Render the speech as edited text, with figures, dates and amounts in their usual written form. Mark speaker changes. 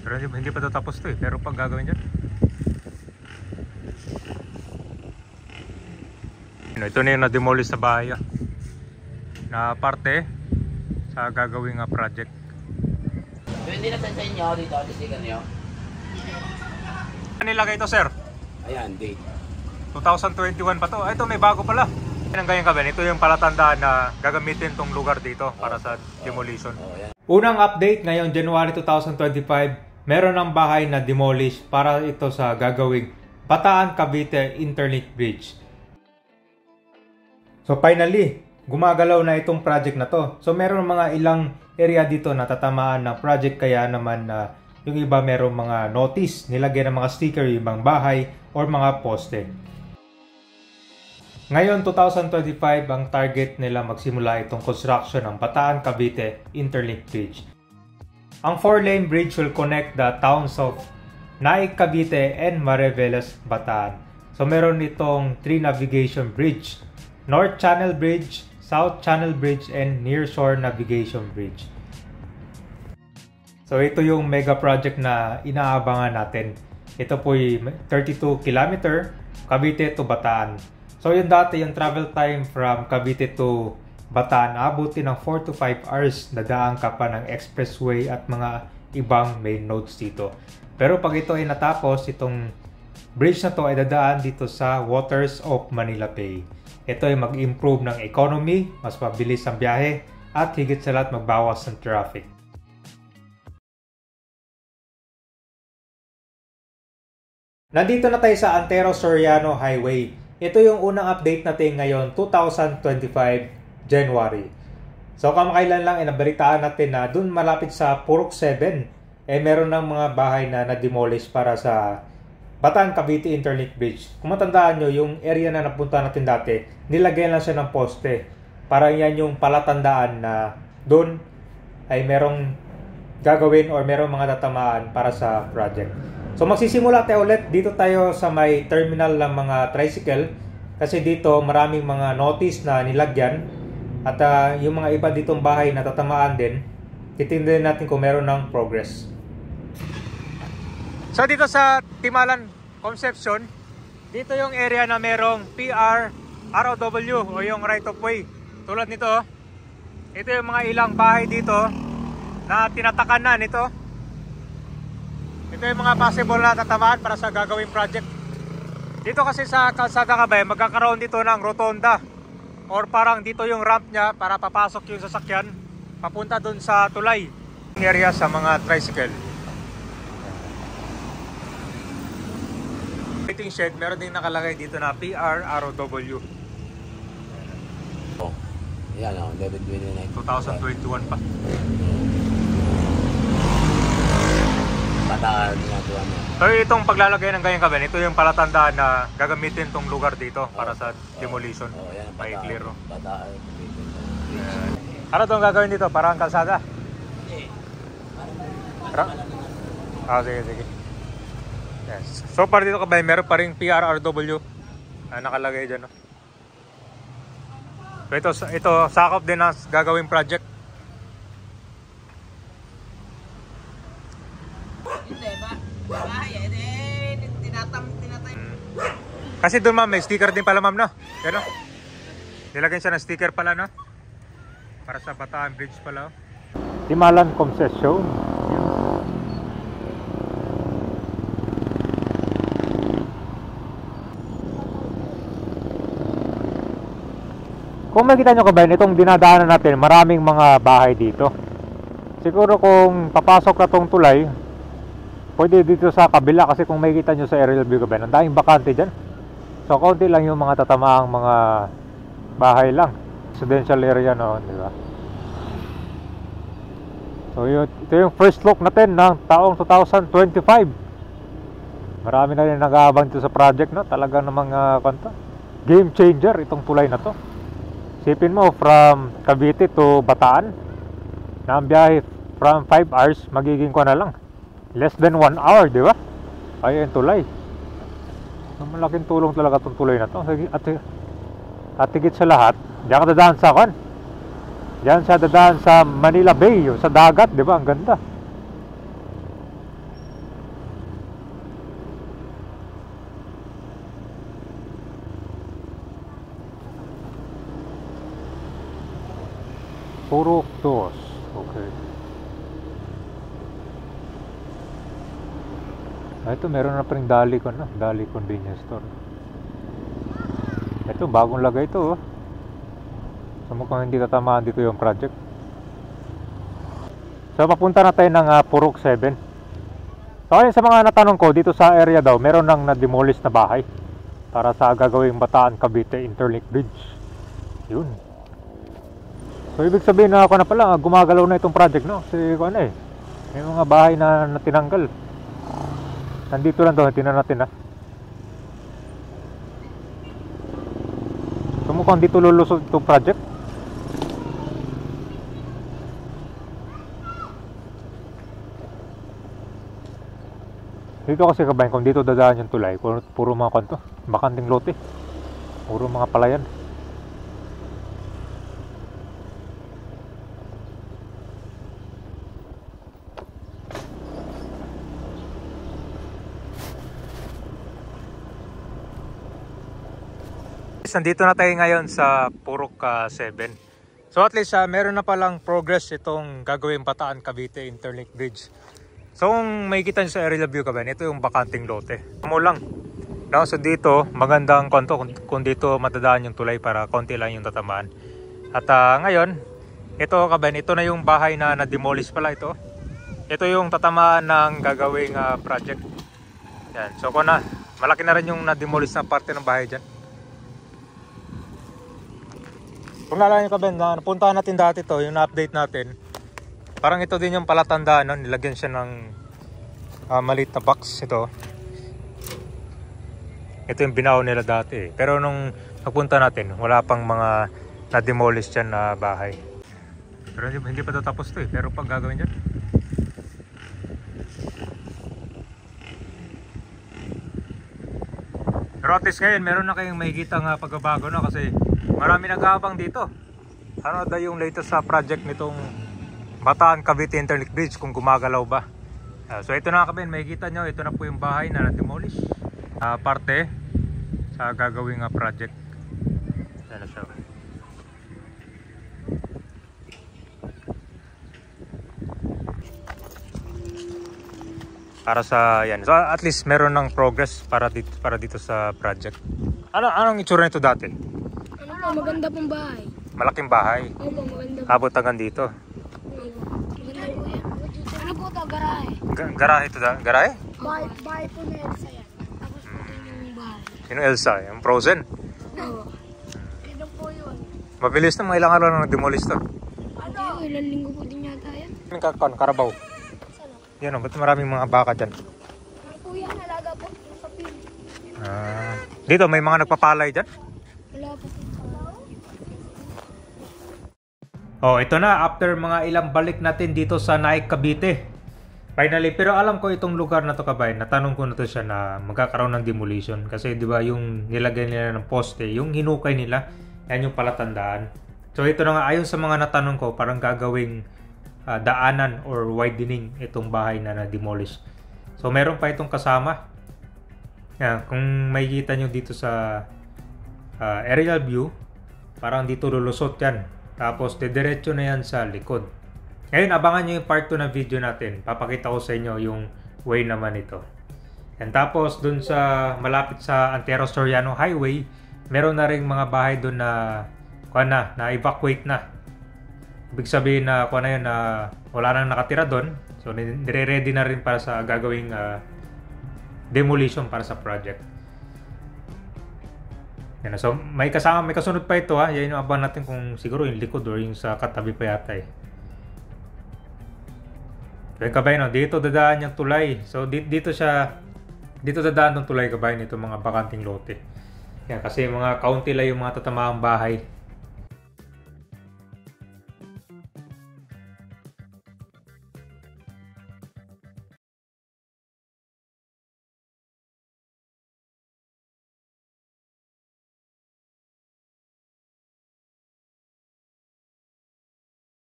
Speaker 1: Pero hindi pa ito tapos to eh. Pero pag gagawin dyan, ito na yung na-demolish na bahay na parte sa gagawing project.
Speaker 2: So, hindi na sa inyo dito, sticker nyo?
Speaker 1: Ano nilagay ito, sir?
Speaker 2: Ayan, date
Speaker 1: 2021 pa to. Ito may bago pala. Ang ganyan ka ba? Ito yung palatandaan na gagamitin tong lugar dito para sa demolition. Unang update ngayong January 2025, meron ng bahay na demolish para ito sa gagawing Bataan Cavite Interlink Bridge. So finally, gumagalaw na itong project na to. So meron mga ilang area dito na tatamaan ng project, kaya naman yung iba merong mga notice, nilagyan ng mga sticker yung ibang bahay or mga poste. Ngayon 2025 ang target nila magsimula itong construction ng Bataan Cavite Interlink Bridge. Ang 4-lane bridge will connect the towns of Naik Cavite and Mariveles, Bataan. So meron itong 3 navigation bridge: North Channel Bridge, South Channel Bridge, and Nearshore Navigation Bridge. So ito yung mega project na inaabangan natin. Ito po'y 32 km Cavite to Bataan. So yung dati yung travel time from Cavite to Bataan, abutin ng 4 to 5 hours, dadaan ka pa ng expressway at mga ibang main nodes dito. Pero pag ito ay natapos, itong bridge na to ay dadaan dito sa waters of Manila Bay. Ito ay mag-improve ng economy, mas mabilis ang biyahe, at higit sa lahat magbawas ng traffic. Nandito na tayo sa Antero Soriano Highway. Ito yung unang update natin ngayon, 2025 January. So kamakailan lang nabalitaan natin na dun malapit sa Purok 7, meron ng mga bahay na na-demolish para sa Bataan Cavite Interlink Bridge. Kung matandaan nyo, yung area na napunta natin dati, nilagyan lang siya ng poste. Para yan yung palatandaan na dun ay merong gagawin or merong mga tatamaan para sa project. So magsisimula tayo ulit. Dito tayo sa may terminal ng mga tricycle. Kasi dito maraming mga notice na nilagyan. At yung mga iba ditong bahay na tatamaan din, titingnan natin kung meron ng progress. So dito sa Timalan Concepcion, dito yung area na merong PR, ROW o yung right of way. Tulad nito, ito yung mga ilang bahay dito na tinatakan na nito. Ito yung mga possible na tatamaan para sa gagawing project. Dito kasi sa Kalsada Kabay, magkakaroon dito ng rotonda or parang dito yung ramp nya para papasok yung sasakyan papunta dun sa tulay area sa mga tricycle. Waiting shed, meron din nakalagay dito na PR, ROW.
Speaker 2: Oh, yan o, David
Speaker 1: 2021 pa.
Speaker 2: Bataan ginagawa mo.
Speaker 1: So itong paglalagay ng ganyan kabin, ito yung palatandaan na gagamitin tong lugar dito para sa demolition.
Speaker 2: Yan,
Speaker 1: may clear.
Speaker 2: Bataan.
Speaker 1: Ano itong gagawin dito? Parang kalsada? Sige, sige. Yes. So para dito kabay, meron pa rin PRRW na nakalagay dyan. No? So ito sakop din ang gagawing project. Kasi doon ma'am, may sticker din pala ma'am, no? Yan, no? Nilagyan siya ng sticker pala, no? Para sa Bataan Bridge pala. Timalan Concepcion. Kung makita nyo kabayan, itong dinadaanan natin, maraming mga bahay dito. Siguro kung papasok na tong tulay, pwede dito sa kabila kasi kung makikita nyo sa aerial view kabayan, ang daming bakante dyan. So konti lang yung mga tatamaang mga bahay lang. Residential area no, di ba? So ito yung first look natin ng taong 2025. Marami na rin nag-aabang dito sa project, no? Talaga namang game changer itong tulay na to. Sipin mo from Cavite to Bataan, na ang biyahe from 5 hours magiging ko na lang. Less than 1 hour, di ba? Ay, yung tulay. Malaking tulong talaga itong tuloy na to. At higit sa lahat, diyan ka dadaan sa kan. Diyan siya dadaan sa Manila Bay, sa dagat, di ba? Ang ganda. Purok 2. Okay. Ito meron na pa rin Dali convenience store. Ito bagong lagay ito. So mukhang hindi tatamaan dito yung project. So papunta na tayo ng Purok 7. So ayun, sa mga natanong ko, dito sa area daw meron nang na-demolish na bahay para sa gagawing Bataan Cavite Interlink Bridge. Yun. So ibig sabihin na ako na pala gumagalaw na itong project, no? Kasi ano may mga bahay na tinanggal. Nandito lang daw, tingnan natin ha. So mukhang dito lulusot itong project. Dito kasi kabayan, kung dito dadaan yung tulay, puro mga kanto, bakanting lote. Puro mga palayan. Nandito na tayo ngayon sa Purok 7. So at least meron na palang progress itong gagawin Bataan Cavite Interlink Bridge. So kung makikita nyo sa aerial view kabayan, ito yung bakanting lote. Mo lang. No, so dito magandang konto kung dito matadaan yung tulay para konti lang yung tatamaan. At ngayon, ito kabayan, ito na yung bahay na na-demolish pala ito. Ito yung tatamaan ng gagawing project. Yan. So kung malaki na rin yung na-demolish na parte ng bahay dyan. Kung naalala nyo kabayan, napuntahan natin dati to, yung na-update natin. Parang ito din yung palatandaan, no? Nilagyan siya ng maliit na box ito. Ito yung binaw nila dati. Pero nung nagpunta natin, wala pang mga na-demolish dyan na bahay. Pero hindi pa ito tapos to pero pag gagawin dyan. Pero at least ngayon, meron na kayong makikita nga pagbabago na kasi marami nag-aabang dito. Ano daw yung latest sa project nitong Bataan Cavite Interlink Bridge kung gumagalaw ba. So ito na kabayan, makikita nyo, ito na po yung bahay na na-demolish. Parte sa gagawing project. Yan na siya. Para sa yan. So at least meron ng progress para dito sa project. Anong itsura nito dati?
Speaker 3: Maganda pong bahay.
Speaker 1: Malaking bahay.
Speaker 3: Opo, maganda po.
Speaker 1: Abot hanggang dito.
Speaker 3: Opo. Maganda po yan. Ano po ito? Garahe.
Speaker 1: Garahe ito da? Garahe?
Speaker 3: Bahay po na Elsa yan. Tapos po yung bahay.
Speaker 1: Sino Elsa? Yung Frozen?
Speaker 3: Oo. Ito po yun.
Speaker 1: Mabilis na, mga ilang araw na nag-demolish to.
Speaker 3: Ano? Ilang linggo po din yata yan.
Speaker 1: Karabaw. Yan o, ba't maraming mga baka dyan?
Speaker 3: Ano po yan? Halaga po sa pin.
Speaker 1: Dito may mga nagpapalay dyan?
Speaker 3: Wala po.
Speaker 1: Oh, ito na after mga ilang balik natin dito sa Naik, Cavite. Finally, pero alam ko itong lugar na to kabayan, natanong ko na to siya na magkakaroon ng demolition kasi 'di ba yung nilagay nila ng poste, yung hinukay nila, yan yung palatandaan. So ito na nga ayon sa mga natanong ko, parang gagawing daanan or widening itong bahay na na-demolish. So meron pa itong kasama. Yan, kung makikita nyo dito sa aerial view, parang dito lulusot yan. Tapos dediretso na yan sa likod. Ngayon abangan nyo yung part 2 na video natin. Papakita ko sa inyo yung way naman ito. And tapos dun sa malapit sa Antero Soriano Highway, meron na ring mga bahay dun na na-evacuate na. Ibig sabihin na yun na wala nang nakatira dun. So nire-ready na rin para sa gagawing demolition para sa project. Yan, so may kasunod pa ito yan yung abangan natin kung siguro yung likod or yung sa katabi pa yata Yan kabayan, dito dadaan yung tulay. So dito dadaan ng tulay kabayan, ito mga bakanting lote. Yan, kasi mga kaunti lang yung mga tatamaang bahay